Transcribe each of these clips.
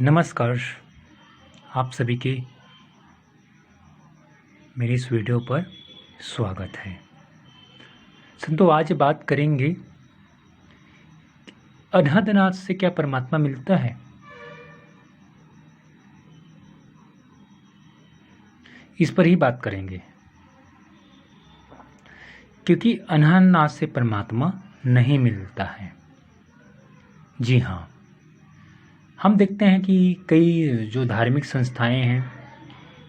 नमस्कार। आप सभी के मेरे इस वीडियो पर स्वागत है। संतो आज बात करेंगे अनहद नाद से क्या परमात्मा मिलता है। इस पर ही बात करेंगे, क्योंकि अनहद नाद से परमात्मा नहीं मिलता है। जी हाँ, हम देखते हैं कि कई जो धार्मिक संस्थाएं हैं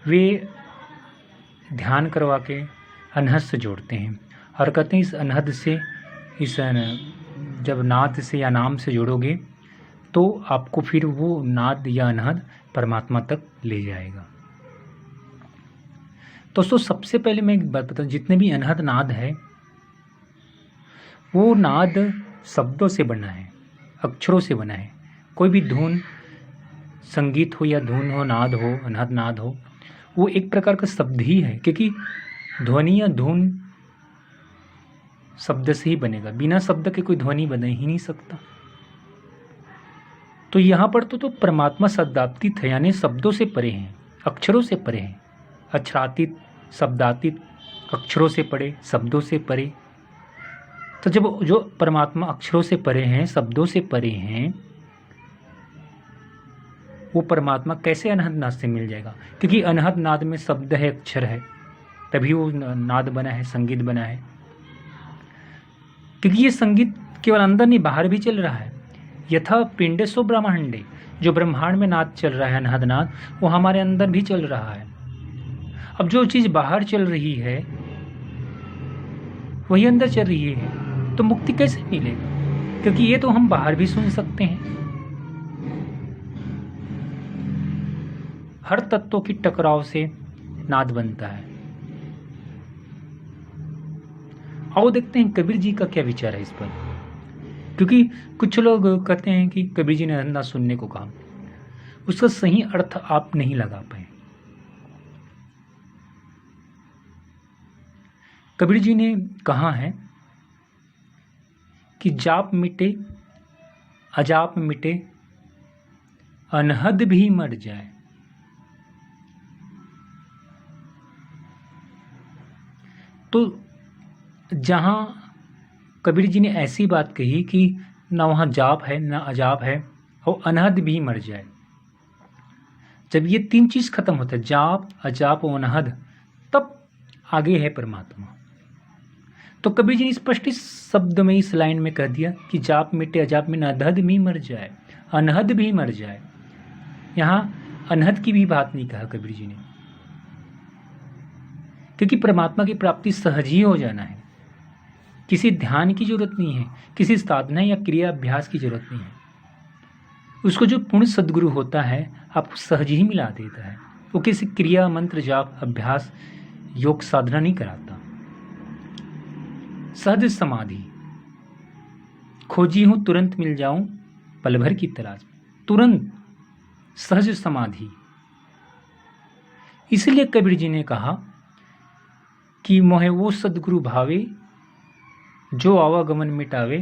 वे ध्यान करवा के अनहद से जोड़ते हैं और कहते हैं इस अनहद से जब नाद से या नाम से जोड़ोगे तो आपको फिर वो नाद या अनहद परमात्मा तक ले जाएगा। दोस्तों, सबसे पहले मैं एक बात बताऊं, जितने भी अनहद नाद है वो नाद शब्दों से बना है, अक्षरों से बना है। कोई भी धुन, संगीत हो या धुन हो, नाद हो, अनहद नाद हो, वो एक प्रकार का शब्द ही है, क्योंकि ध्वनि या धुन शब्द से ही बनेगा। बिना शब्द के कोई ध्वनि बन ही नहीं सकता। तो यहाँ पर तो परमात्मा शब्दातीत है, यानी शब्दों से परे हैं, अक्षरों से परे हैं। अक्षरातीत, शब्दातीत, अक्षरों से परे, शब्दों से परे। तो जब जो परमात्मा अक्षरों से परे हैं, शब्दों से परे हैं, वो परमात्मा कैसे अनहद नाद से मिल जाएगा? क्योंकि अनहद नाद में शब्द है, अक्षर है, तभी वो नाद बना है, संगीत बना है। क्योंकि ये संगीत केवल अंदर नहीं, बाहर भी चल रहा है। यथा पिंडे सो ब्रह्मांडे, जो ब्रह्मांड में नाद चल रहा है, अनहद नाद, वो हमारे अंदर भी चल रहा है। अब जो चीज़ बाहर चल रही है वही अंदर चल रही है, तो मुक्ति कैसे मिलेगा? क्योंकि ये तो हम बाहर भी सुन सकते हैं। हर तत्वों की टकराव से नाद बनता है। आओ देखते हैं कबीर जी का क्या विचार है इस पर। क्योंकि कुछ लोग कहते हैं कि कबीर जी ने अनहद नाद सुनने को कहा, उसका सही अर्थ आप नहीं लगा पाए। कबीर जी ने कहा है कि जाप मिटे, अजाप मिटे, अनहद भी मर जाए। तो जहाँ कबीर जी ने ऐसी बात कही कि ना वहाँ जाप है ना अजाप है और अनहद भी मर जाए, जब ये तीन चीज़ खत्म होता है, जाप, अजाप और अनहद, तब आगे है परमात्मा। तो कबीर जी ने स्पष्ट इस शब्द में, इस लाइन में कह दिया कि जाप मिटे, अजाप में, अनहद भी मर जाए, अनहद भी मर जाए। यहाँ अनहद की भी बात नहीं कहा कबीर जी ने, क्योंकि परमात्मा की प्राप्ति सहज ही हो जाना है। किसी ध्यान की जरूरत नहीं है, किसी साधना या क्रिया अभ्यास की जरूरत नहीं है। उसको जो पूर्ण सद्गुरु होता है आपको सहज ही मिला देता है। वो किसी क्रिया, मंत्र, जाप, अभ्यास, योग, साधना नहीं कराता। सहज समाधि खोजी हूं, तुरंत मिल जाऊं, पल भर की तलाश में, तुरंत सहज समाधि। इसलिए कबीर जी ने कहा कि मोहे वो सद्गुरु भावे, जो आवागमन मिटावे,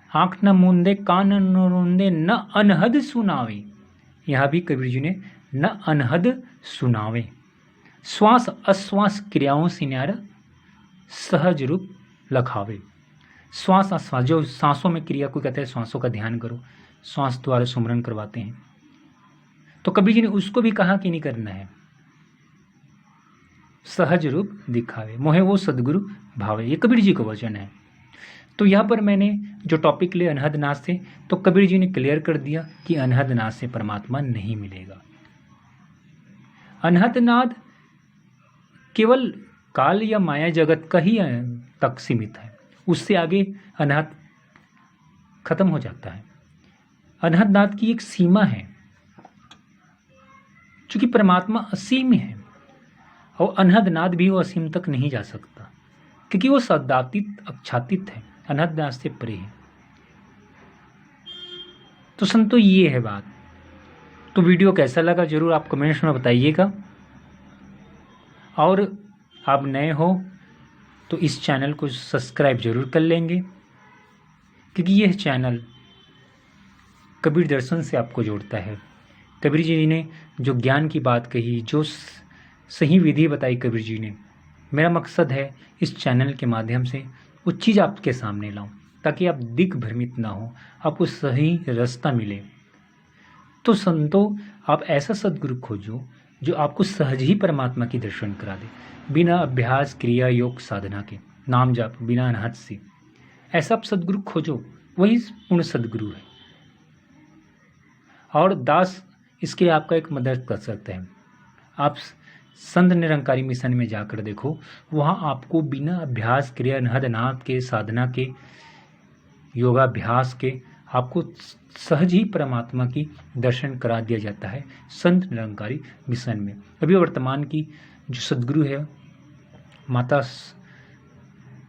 आंख न मूंदे, कान न रूंदे, न अनहद सुनावे। यहां भी कबीर जी ने न अनहद सुनावे। श्वास अश्वास क्रियाओं से न्यारा, सहज रूप लखावे। श्वास अश्वास, जो सांसों में क्रिया को कहते हैं, श्वासों का ध्यान करो, श्वास द्वारा सुमरन करवाते हैं। तो कबीर जी ने उसको भी कहा कि नहीं करना है, सहज रूप दिखावे, मोहे वो सदगुरु भावे। ये कबीर जी का वचन है। तो यहाँ पर मैंने जो टॉपिक लिया अनहद नाद से, तो कबीर जी ने क्लियर कर दिया कि अनहद नाद से परमात्मा नहीं मिलेगा। अनहद नाद केवल काल या माया जगत का ही तक सीमित है, उससे आगे अनहद खत्म हो जाता है। अनहद नाद की एक सीमा है, चूंकि परमात्मा असीम है और अनहद नाद भी वो असीम तक नहीं जा सकता, क्योंकि वो शब्दातीत, अक्षातीत है, अनहद नाद से परे है। तो संतो, ये है बात। तो वीडियो कैसा लगा जरूर आप कमेंट्स में बताइएगा, और आप नए हो तो इस चैनल को सब्सक्राइब जरूर कर लेंगे, क्योंकि यह चैनल कबीर दर्शन से आपको जोड़ता है। कबीर जी ने जो ज्ञान की बात कही, जो सही विधि बताई कबीर जी ने, मेरा मकसद है इस चैनल के माध्यम से वो चीज़ आपके सामने लाऊं ताकि आप दिग्भ्रमित ना हो, आपको सही रास्ता मिले। तो संतों, आप ऐसा सद्गुरु खोजो जो आपको सहज ही परमात्मा की दर्शन करा दे, बिना अभ्यास क्रिया योग साधना के, नाम जाप, बिना अनहद से। ऐसा आप सद्गुरु खोजो, वही पूर्ण सद्गुरु है। और दास इसके लिए आपका एक मदद कर सकते हैं। आप संत निरंकारी मिशन में जाकर देखो, वहाँ आपको बिना अभ्यास क्रिया अनहद नाम के, साधना के, योगाभ्यास के आपको सहज ही परमात्मा की दर्शन करा दिया जाता है संत निरंकारी मिशन में। अभी वर्तमान की जो सद्गुरु है माता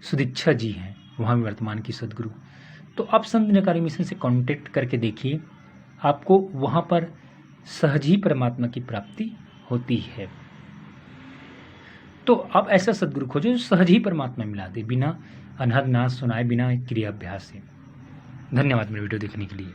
सुदीक्षा जी हैं, वहाँ भी वर्तमान की सद्गुरु। तो आप संत निरंकारी मिशन से कांटेक्ट करके देखिए, आपको वहाँ पर सहज ही परमात्मा की प्राप्ति होती है। तो आप ऐसा सद्गुरु खोजो जो सहज ही परमात्मा मिला दे, बिना अनहद ना सुनाए, बिना क्रियाभ्यास से। धन्यवाद मेरे वीडियो देखने के लिए।